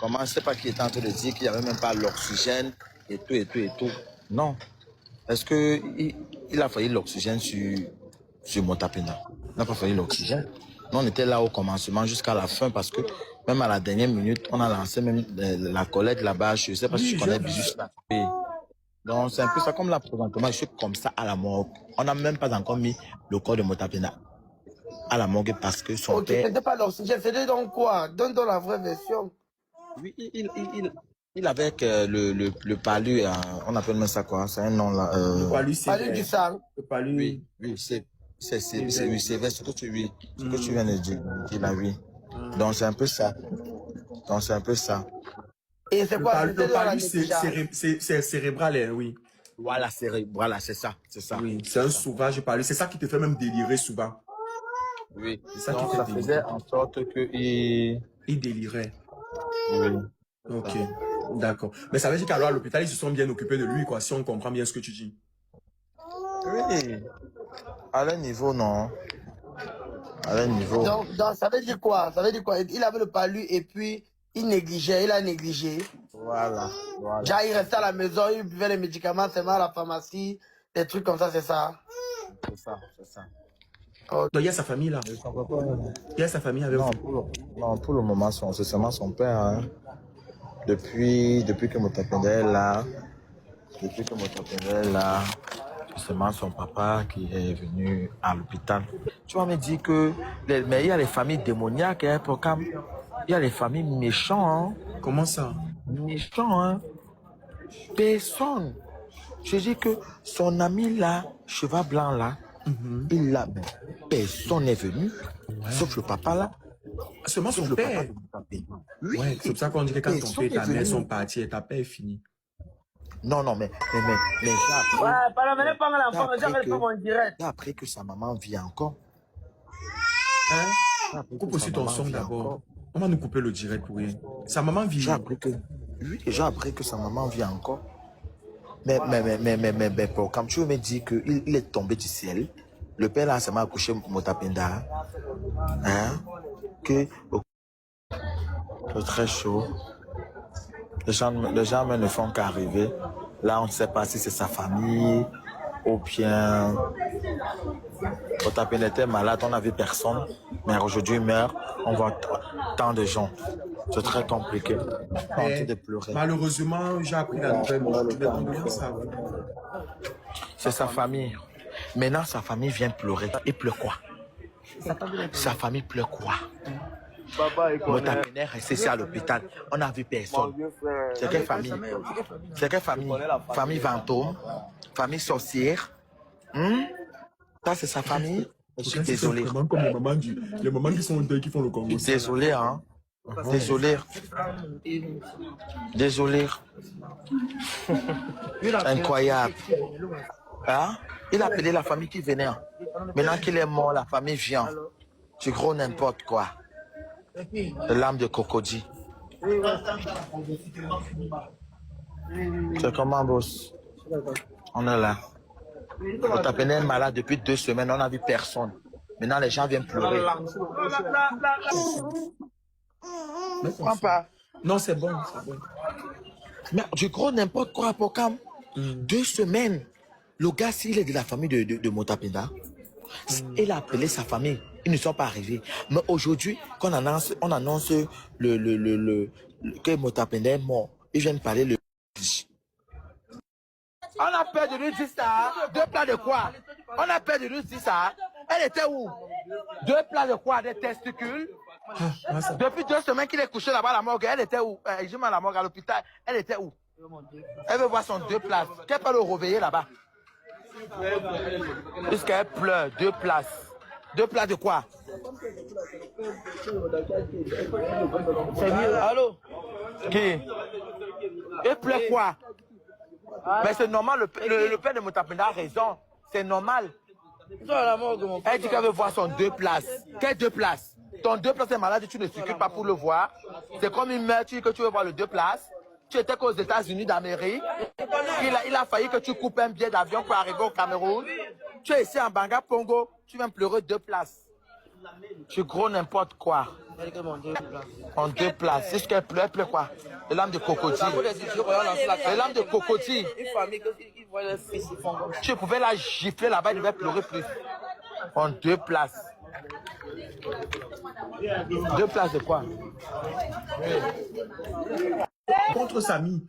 Comment, je ne sais pas qui était en train de dire qu'il n'y avait même pas l'oxygène et tout, et tout, et tout. Non. Est-ce qu'il a failli l'oxygène sur Motapenda? Il n'a pas failli l'oxygène. Nous, on était là au commencement jusqu'à la fin parce que même à la dernière minute, on a lancé même la collecte là-bas. Je ne sais pas si tu connais Bijus. Oui. Donc, c'est un peu ça comme là, présentement, je suis comme ça à la morgue. On n'a même pas encore mis le corps de Motapenda à la morgue parce que son Ok, père... c'était pas l'oxygène, c'était donc quoi? Donne donc la vraie version. Oui, il avait le palu, on appelle même ça quoi, c'est un nom là. Le palu Allez du sévère. sang. Le palu Oui, sévère. oui, c'est vrai ce que tu viens de dire là, oui. Donc c'est un peu ça. Donc c'est un peu ça. Et c'est quoi? C'était Le dans la palu négligence. c'est cérébral, hein, oui. Voilà, c'est ça, c'est ça. Oui, c'est un sauvage palu. C'est ça qui te fait même délirer souvent. Oui. C'est ça qui Donc fait ça délirer. faisait en sorte que Il délirait. oui. Ok, d'accord. Mais ça veut dire qu'alors à l'hôpital, ils se sont bien occupés de lui, quoi, si on comprend bien ce que tu dis. Oui. À leur niveau, non. À leur niveau. Donc, ça veut dire quoi? Ça veut dire quoi? Il avait le palu et puis il négligeait, il a négligé. Voilà. Déjà, il restait à la maison, il buvait les médicaments seulement à la pharmacie, des trucs comme ça, c'est ça. C'est ça. Donc il y a sa famille là. Il y a sa famille avec Non, vous. pour le moment, c'est seulement son père. Hein. Depuis que Motapenda est là, c'est seulement son papa qui est venu à l'hôpital. Tu vas me dire que mais il y a les familles démoniaques, hein, Pokam. Il y a les familles méchantes. Hein. Comment ça? Méchants, hein. Personne. Je dis que son ami là, cheval blanc là, il l'a. Personne n'est venu, sauf le papa là. Seulement son père. Oui, Ouais, c'est pour ça qu'on dit que quand ton père et ta personne n'est mère sont venu. partis et ta paix est finie. Non, mais j'ai appris. Ouais, pas la venez pas l'enfant, jamais le en direct. J'ai appris que sa maman vit encore. Hein? Coupe aussi ton son d'abord. On va nous couper le direct pour rien. Sa maman vit. J'ai appris que sa maman vit encore. Mais quand tu me dis qu'il est tombé du ciel, le père là, ça m'a accouché Motapenda. Hein? Que c'est très chaud. Les gens même ne font qu'arriver. Là, on ne sait pas si c'est sa famille ou bien Motapenda était malade, on n'a vu personne. Mais aujourd'hui, il meurt, on voit tant de gens. C'est très compliqué. De pleurer. Malheureusement, j'ai appris la nouvelle. Je vais condoléances à vous. C'est sa famille. Maintenant, sa famille vient pleurer. Il pleure quoi? Sa famille pleure quoi? Motapenda est resté ici à l'hôpital. On n'a vu personne. C'est quelle famille? C'est quelle famille? Famille fantôme? Famille sorcière? Ça, c'est sa famille? Je suis désolé. C'est vraiment comme les mamans qui sont au deuil qui font le Congo. Désolé, hein? Désolé. Désolé. Incroyable. Hein? Il a appelé la famille qui venait. Maintenant qu'il est mort, la famille vient. Tu gros n'importe quoi. L'âme de crocodile. C'est comment, boss? On est là. Motapenda est malade depuis 2 semaines. On n'a vu personne. Maintenant, les gens viennent pleurer. Pas. Non, c'est bon. Mais du gros n'importe quoi, Pokam. 2 semaines. Le gars, s'il est de la famille de Motapenda, il a appelé sa famille. Ils ne sont pas arrivés. Mais aujourd'hui, quand on annonce que Motapenda est mort, ils viennent parler le... On a peur de lui dire ça. 2 plats de quoi? On a peur de lui dire ça. Elle était où? 2 plats de quoi? Des testicules? Depuis 2 semaines qu'il est couché là-bas à la morgue, elle était où? Je mets à la morgue à l'hôpital. Elle était où? Elle veut voir son 2 places. Qu'elle peut le réveiller là-bas? Puisqu'elle pleure, 2 places. 2 places de quoi? C'est mieux. Allô? Qui? Elle pleure quoi? Mais c'est normal, le père de Motapenda a raison. C'est normal. Elle dit qu'elle veut voir son 2 places. Quelle 2 places? Ton 2 places est malade, tu ne circules pas pour le voir. C'est comme une mère, que tu veux voir le 2 places. Tu étais qu'aux États-Unis d'Amérique. Il a failli que tu coupes un billet d'avion pour arriver au Cameroun. Tu es ici en Banga Pongo, tu viens pleurer 2 places. Tu gros n'importe quoi. En 2 places. C'est ce qu'elle pleut. Elle pleut quoi? Les lames de cocotier. Les lames de cocotier. Tu pouvais la gifler là-bas, il devait pleurer plus. En 2 places. 2 places de quoi? Contre Samy,